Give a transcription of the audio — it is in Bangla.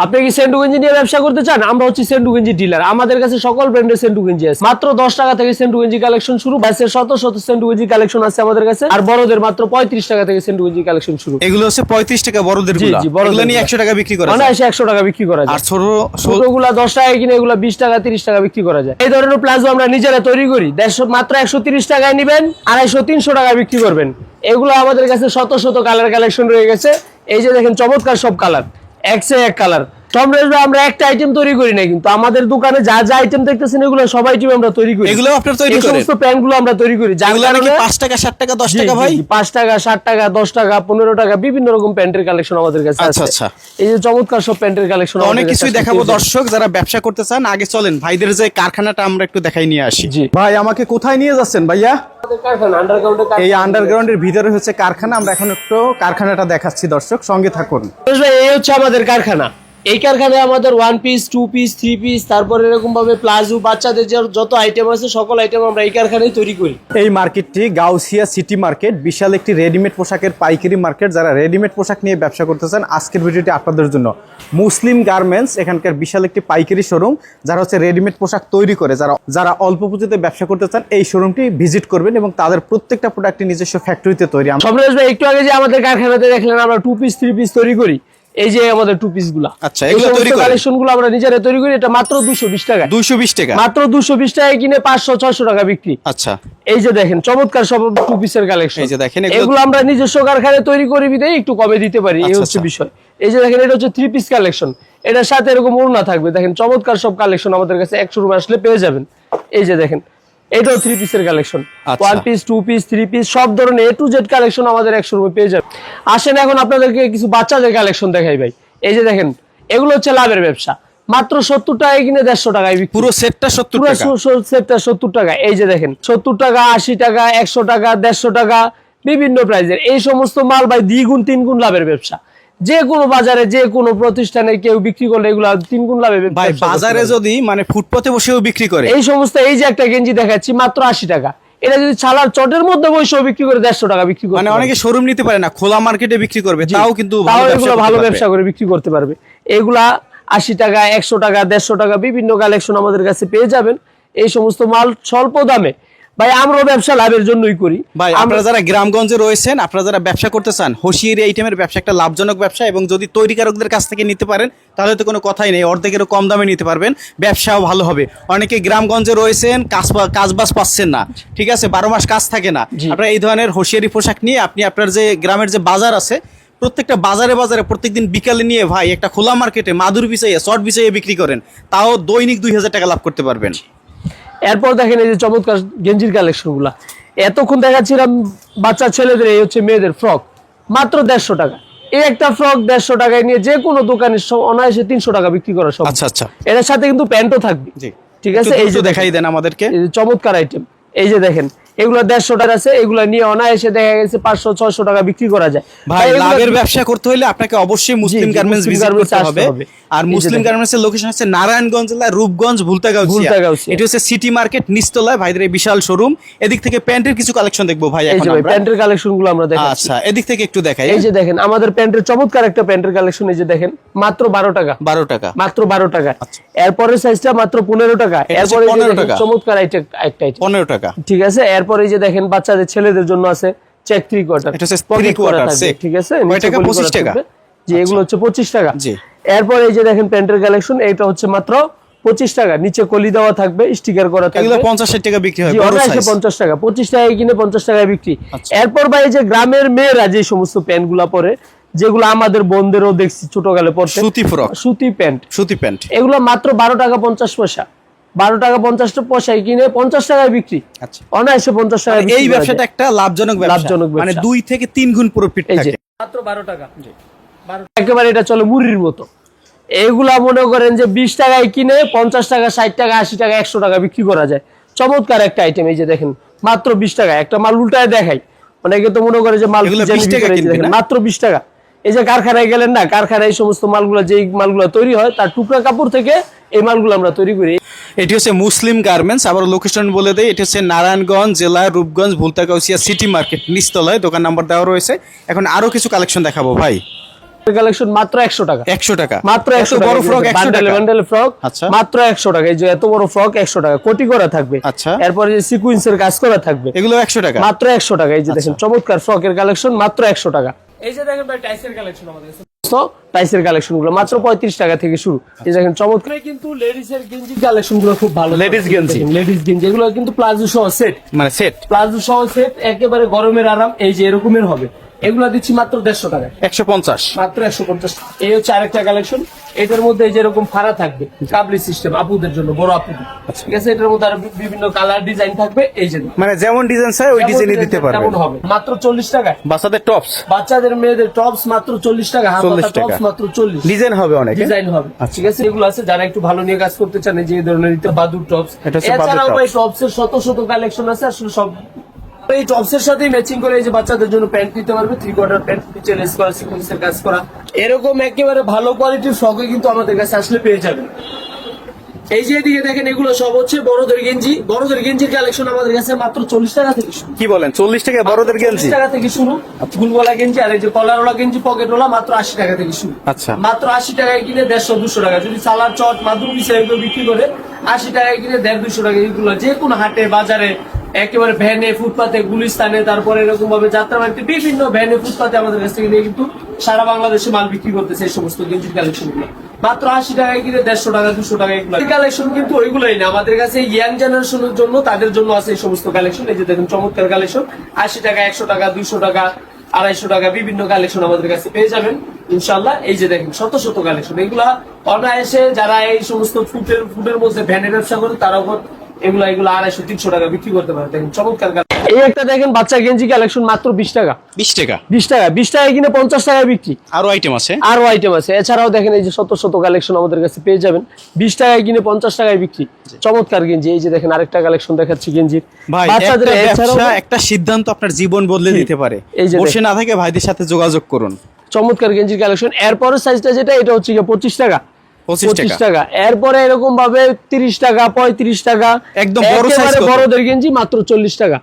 আপনি কি সেন্টু গেঞ্জি নিয়ে ব্যবসা করতে চান? আমরা হচ্ছে সেন্টু গেঞ্জি ডিলার। আমাদের কাছে সকল ব্র্যান্ডের সেন্টু গেঞ্জি আছে। মাত্র 10 টাকা থেকে সেন্টু গেঞ্জি কালেকশন শুরু। ব্যাসের শত শত সেন্টু গেঞ্জি কালেকশন আছে আমাদের কাছে। আর বড়দের মাত্র 35 টাকা থেকে সেন্টু গেঞ্জি কালেকশন শুরু। এগুলো হচ্ছে 35 টাকা বড়দের গুলো। এগুলো নিয়ে 100 টাকা বিক্রি করা যায়। মানে 100 টাকা বিক্রি করা যায়। আর ছোটগুলা 10 টাকা কিনে এগুলো 20 টাকা 30 টাকা বিক্রি করা যায়। এই ধরনের প্লাজো আমরা নিজেরা তৈরি করি। মাত্র 130 টাকায় নেবেন, 250 300 টাকা বিক্রি করবেন। এগুলো আমাদের কাছে শত শত কালার কালেকশন রয়ে গেছে। এই যে দেখেন চমৎকার সব কালার, এক সে এক কালার। আমরা একটা আইটেম তৈরি করি না, কিন্তু আমাদের দোকানে যা যা আইটেম দেখতেছেন এগুলো সব আইটেম আমরা তৈরি করি। এগুলো আপনারা তৈরি করেন? এই সমস্ত প্যান্ট গুলো আমরা তৈরি করি। যেগুলো নাকি 5 টাকা 7 টাকা 10 টাকা ভাই? 5 টাকা 7 টাকা 10 টাকা 15 টাকা বিভিন্ন রকম প্যান্টের কালেকশন আমাদের কাছে আছে। আচ্ছা। এই যে চমৎকার সব প্যান্টের কালেকশন অনেক কিছুই দেখাবো দর্শক যারা ব্যবসা করতে চান। আগে চলেন ভাইদের যে কারখানাটা আমরা একটু দেখাই নিয়ে আসি। ভাই আমাকে কোথায় নিয়ে যাচ্ছেন ভাইয়া? এই আন্ডারগ্রাউন্ডের ভিতরে হচ্ছে কারখানা। আমরা এখন একটু কারখানাটা দেখাচ্ছি দর্শক, সঙ্গে থাকুন। এই হচ্ছে আমাদের কারখানা। এই কারখানায় আমাদের 1 পিস 2 পিস 3 পিস তারপরে এরকম ভাবে প্লাজো বাচ্চাদের যত আইটেম আছে সকল আইটেম আমরা এই কারখানায় তৈরি করি। এই মার্কেটটি গাউসিয়া সিটি মার্কেট, বিশাল একটি রেডিমেড পোশাকের পাইকারি মার্কেট। যারা রেডিমেড পোশাক নিয়ে ব্যবসা করতে চান আজকের ভিডিওটি আপনাদের জন্য। মুসলিম গার্মেন্টস এখানকার বিশাল একটি পাইকারি শোরুম, যারা হচ্ছে রেডিমেড পোশাক তৈরি করে। যারা অল্প পুঁজিতে ব্যবসা করতে চান এই শোরুমটি ভিজিট করবেন এবং তাদের প্রত্যেকটা প্রোডাক্টটি নিজস্ব ফ্যাক্টরিতে তৈরি। সমরেশ ভাই একটু আগে যে আমাদের কারখানাতে দেখলেন আমরা 2 পিস 3 পিস তৈরি করি। এই যে আমাদের 2 পিস গুলা, আচ্ছা, এগুলো তৈরি করেন? কালেকশন গুলো আমরা নিজেরা তৈরি করি। এটা মাত্র 220 টাকা। 220 টাকা মাত্র 220 টাকায় কিনে 500 600 টাকা বিক্রি। আচ্ছা, এই যে দেখেন চমৎকার সব 2 পিসের কালেকশন। এই যে দেখেন এগুলো আমরা নিজস্ব কারখানায় তৈরি করি বিধায় একটু কমে দিতে পারি। এই হচ্ছে বিষয়। এই যে দেখেন এটা হচ্ছে 3 পিস কালেকশন। এটার সাথে এরকম ওড়না থাকবে। দেখেন চমৎকার সব কালেকশন আমাদের কাছে এক শোরুমে আসলে পেয়ে যাবেন। এই যে দেখেন এটাও 3 পিসের কালেকশন। 1 পিস 2 পিস 3 পিস সব ধরনের A to Z কালেকশন আমাদের এক শোরুমে পেয়ে যাবেন। আসেন এখন আপনাদেরকে কিছু বাচ্চাদের কালেকশন দেখাই ভাই। এই যে দেখেন এগুলো হচ্ছে লাভের ব্যবসা। মাত্র 70 টাকায় কিনে 150 টাকায় বিক্রি। পুরো সেটটা 70 টাকা। পুরো সেটটা 70 টাকা। এই যে দেখেন 70 টাকা 80 টাকা 100 টাকা 150 টাকা বিভিন্ন প্রাইজের এই সমস্ত মাল ভাই 2 গুণ 3 গুণ লাভের ব্যবসা। যে কোনো বাজারে যে কোনো প্রতিষ্ঠানে কেউ বিক্রি করলে এগুলো 3 গুণ লাভে ভাই। বাজারে যদি মানে ফুটপাতে বসেও বিক্রি করে এই সমস্ত, এই যে একটা গেঞ্জি দেখাচ্ছি মাত্র 80 টাকা। এটা যদি ছালার চটের মধ্যে বসেও বিক্রি করে 150 টাকা বিক্রি করে। মানে অনেকে শোরুম নিতে পারে না, খোলা মার্কেটে বিক্রি করবে, তাও কিন্তু ভালো ব্যবসা করে বিক্রি করতে পারবে। এগুলা 80 টাকা 100 টাকা 150 টাকা বিভিন্ন কালেকশন আমাদের কাছে পেয়ে যাবেন। এই সমস্ত মাল স্বল্প দামে ভাই আমরাও ব্যবসা লাভের জন্যই করি ভাই। আপনারা যারা গ্রামগঞ্জে রয়েছেন, আপনারা যারা ব্যবসা করতে চান, হোশিয়ারি আইটেমের ব্যবসা একটা লাভজনক ব্যবসা। এবং যদি তৈরিকারকদের কাছ থেকে নিতে পারেন তাহলে তো কোনো কথাই নেই, অর্ধেকেরও কম দামে নিতে পারবেন, ব্যবসাও ভালো হবে। অনেকে গ্রামগঞ্জে রয়েছেন, কাজবাজ পাচ্ছেন না, ঠিক আছে, 12 মাস কাজ থাকে না। আপনারা এই ধরনের হোশিয়ারি পোশাক নিয়ে আপনি আপনার যে গ্রামের যে বাজার আছে প্রত্যেকটা বাজারে প্রত্যেকদিন বিকালে নিয়ে ভাই একটা খোলা মার্কেটে মাদুর বিছাইয়া শর্ট বিছাইয়া বিক্রি করেন, তাও দৈনিক 2000 টাকা লাভ করতে পারবেন। এরপর দেখেন এই যে চমৎকার গেঞ্জির কালেকশন গুলা। এতক্ষণ দেখাচ্ছিলাম বাচ্চা ছেলেদের, এই হচ্ছে মেয়েদের ফ্রক মাত্র 150 টাকা। এই একটা ফ্রক 150 টাকায় নিয়ে যে কোনো দোকানে অনায়াসে 300 টাকা বিক্রি করা সব। আচ্ছা। এর সাথে কিন্তু প্যান্টও থাকবে। ঠিক আছে, এই যে দেখাই দেন আমাদেরকে। এই যে চমৎকার আইটেম। এই যে দেখেন এগুলো 150 টাকা আছে। এগুলো নিয়ে অনায়াসে দেখা গেছে 500 600 টাকা বিক্রি করা যায়। ভাই লাভের ব্যবসা করতে হলে আপনাকে অবশ্যই মুসলিম গার্মেন্টস ভিজিট করতে হবে। আর মুসলিম গার্মেন্টসের লোকেশন হচ্ছে নারায়ণগঞ্জ জেলার রূপগঞ্জ ভুলতাগাউছিয়া। এটা হচ্ছে সিটি মার্কেট নিচতলায় ভাইদের এই বিশাল শোরুম। এদিক থেকে প্যান্টের কিছু কালেকশন দেখবো ভাই এখন আমরা। প্যান্টের কালেকশনগুলো আমরা দেখাচ্ছি। আচ্ছা, এদিক থেকে একটু দেখাই। এই যে দেখেন আমাদের প্যান্টের চমৎকার একটা প্যান্টের কালেকশন। এই যে দেখেন মাত্র 12 টাকা। 12 টাকা মাত্র 12 টাকা। এরপরের সাইজটা মাত্র 15 টাকা। এরপরে 15 টাকা চমৎকার একটা 15 টাকা। ঠিক আছে। এরপরে এই যে দেখেন বাচ্চাদের ছেলেদের জন্য আছে চেক 3 কোয়ার্টার। এটা হচ্ছে 3 কোয়ার্টার চেক। ঠিক আছে, কয় টাকা? 25 টাকা। জি, এগুলো হচ্ছে 25 টাকা। জি। এরপর এই যে দেখেন প্যান্টের কালেকশন, এটা হচ্ছে মাত্র 25 টাকা। নিচে কলি দেওয়া থাকবে, স্টিকার করা থাকবে। এগুলো 50 টাকা বিক্রি হয়, বড় সাইজ 50 টাকা। 25 টাকায় কিনে 50 টাকায় বিক্রি। এরপর ভাই এই যে গ্রামের মেয়েরা যে সমস্ত প্যান্টগুলা পরে, যেগুলো আমাদের বোনদেরও দেখছি ছোটকালে পরতে, সুতি ফ্রক, সুতি প্যান্ট, এগুলো মাত্র 12 টাকা 50 পয়সা। 12 টাকা 50 পয়সায় কিনে 50 টাকায় বিক্রি। আচ্ছা, অনায়াসে 50 টাকায়। এই ব্যবসাটা একটা লাভজনক ব্যবসা, মানে 2 থেকে 3 গুণ প্রফিট থাকে। মাত্র 12 টাকা। জি, 12 একেবারে এটা চলে মুড়ির মতো। এইগুলা মনে করেন যে 20 টাকায় কিনে 50 টাকা 60 টাকা 80 টাকা 100 টাকা বিক্রি করা যায়। চমৎকার একটা আইটেম। এই যে দেখেন মাত্র 20 টাকা। একটা মাল উল্টায় দেখাই, অনেকে তো মনে করে যে মাল 20 টাকা, মাত্র 20 টাকা। এই যে কারখানায় গেলেন না, কারখানায় এই সমস্ত মালগুলো যেই মালগুলো তৈরি হয় তার টুকরা কাপড় থেকে এই মালগুলো আমরা তৈরি করি। এটি হচ্ছে মুসলিম গার্মেন্টস। আবার লোকেশন বলে দেয়, এটি হচ্ছে নারায়ণগঞ্জ জেলার রূপগঞ্জ ভুলতাগাউছিয়া সিটি মার্কেট নিচতলায়। দোকান নাম্বার দেওয়া রয়েছে। এখন আরো কিছু কালেকশন দেখাবো ভাই। কালেকশন মাত্র 100 টাকা। 100 টাকা মাত্র 100 বড় ফ্রক 100 টাকা। বান্ডেল ফ্রক আচ্ছা। মাত্র 100 টাকা। এই যে এত বড় ফ্রক 100 টাকা, কোটি করা থাকবে। আচ্ছা। এরপরে যে সিকোয়েন্সের কাজ করা থাকবে, এগুলো 100 টাকা মাত্র 100 টাকা। এই যে দেখেন চমৎকার ফ্রকের কালেকশন মাত্র 100 টাকা। এই যে দেখেন ভাই টাইসের কালেকশন আমাদের কাছে, তো টাইসের কালেকশন গুলো মাত্র 35 টাকা থেকে শুরু। এই দেখেন চমৎকার কিন্তু লেডিস এর গেঞ্জি কালেকশন গুলো খুব ভালো। Ladies গেঞ্জি। লেডিস গেঞ্জি এগুলো কিন্তু প্লাজো সহ সেট, মানে সেট প্লাজো সহ সেট, একেবারে গরমের আরাম। এই যে এরকমের হবে, এগুলো দিচ্ছি মাত্র 150 টাকা। 150 মাত্র 150। এই হচ্ছে আরেকটা কালেকশন, এটার মধ্যে এই যে এরকম ফাড়া থাকবে, কাবলি সিস্টেম আপুদের জন্য, বড় আপুদের। ঠিক আছে, এটার মধ্যে আরো বিভিন্ন কালার ডিজাইন থাকবে। এই যে মানে যেমন ডিজাইন চাই ওই ডিজাইনই দিতে পারবেন। তেমন হবে মাত্র 40 টাকা। বাচ্চাদের টপস, বাচ্চাদের মেয়েদের টপস মাত্র 40 টাকা। 40 টাকা। টপস মাত্র 40। ডিজাইন হবে অনেক, ডিজাইন হবে। ঠিক আছে, এগুলো আছে যারা একটু ভালো নিয়ে কাজ করতে চান, এই যে এই ধরনের বাদুর টপস। এটা হচ্ছে বাদুর এছাড়াও টপস। ভাই টপসের শত শত কালেকশন আছে, আসলে সব এই টপসের সাথেই ম্যাচিং করে এই যে বাচ্চাদের জন্য প্যান্ট নিতে পারবে, 3/4 প্যান্ট, নিচে লেস করা, সিকোয়েন্সের কাজ করা, এরকম একেবারে ভালো কোয়ালিটির ফ্রকও কিন্তু আমাদের কাছে আসলে পেয়ে যাবেন। এই যে এদিকে দেখেন, এগুলো সব হচ্ছে বড়দের গেঞ্জি। বড়দের গেঞ্জির কালেকশন আমাদের কাছে মাত্র 40 টাকা থেকে শুরু। কি বলেন 40 টাকা বড়দের গেঞ্জি? 40 টাকা থেকে শুরু। ফুলওয়ালা গেঞ্জি আর এই যে কলারওয়ালা গেঞ্জি, পকেটওয়ালা মাত্র 80 টাকা থেকে শুরু। আচ্ছা। মাত্র 80 টাকায় কিনে 150-200 টাকা। যদি সালার চট মাদুর হিসেবে বিক্রি করে 80 টাকায় কিনে 150-200 টাকা। এগুলো যে কোনো হাটে বাজারে, একেবারে ভ্যানে, ফুটপাতে, গুলিস্তানে, তারপরে এরকম ভাবে যাত্রাবাড়িতে, বিভিন্ন ভ্যানে, ফুটপাতে আমাদের কাছ থেকে নিয়ে কিন্তু সারা বাংলাদেশে মাল বিক্রি করতেছে এই সমস্ত গেঞ্জির কালেকশন গুলো। মাত্র 80 টাকায় কিনে 150 টাকা, 200 টাকা। এগুলো কালেকশন কিন্তু ওইগুলোই না, আমাদের কাছে ইয়াং জেনারেশনের জন্য, তাদের জন্য আছে এই সমস্ত কালেকশন। এই যে দেখুন চমৎকার কালেকশন, 80 টাকা, 100 টাকা, 200 টাকা, 250 টাকা, বিভিন্ন কালেকশন আমাদের কাছে পেয়ে যাবেন ইনশাল্লাহ। এই যে দেখেন শত শত কালেকশন, এগুলা অনায়াসে যারা এই সমস্ত ফুডের মধ্যে ভ্যানের ব্যবসা করে তারাও এগুলা 250-300 টাকা বিক্রি করতে পারে। দেখেন চমৎকার। এই একটা দেখেন বাচ্চা গেঞ্জি কালেকশন মাত্র 20 টাকা। 20 টাকা 20 টাকা 20 টাকা কিনে 50 টাকায় বিক্রি। আরো আইটেম আছে, আরো আইটেম আছে। এছাড়াও দেখেন এই যে শত শত কালেকশন আমাদের কাছে পেয়ে যাবেন, 20 টাকায় কিনে 50 টাকায় বিক্রি। চমৎকার গেঞ্জি। এই যে দেখেন আরেকটা কালেকশন দেখাচ্ছি গেঞ্জির। ভাই বাচ্চাদের একটা এছাড়াও ব্যবসা, একটা সিদ্ধান্ত আপনার জীবন বদলে দিতে পারে। এই যে বসে না থেকে ভাইদের সাথে যোগাযোগ করুন। চমৎকার গেঞ্জির কালেকশন। এরপরে সাইজটা যেটা, এটা হচ্ছে 25 টাকা। 25 টাকা। এরপরে এরকম ভাবে 30 টাকা, 35 টাকা। একদম বড় একেবারে size কত? বড়দের গেঞ্জি মাত্র 40 টাকা।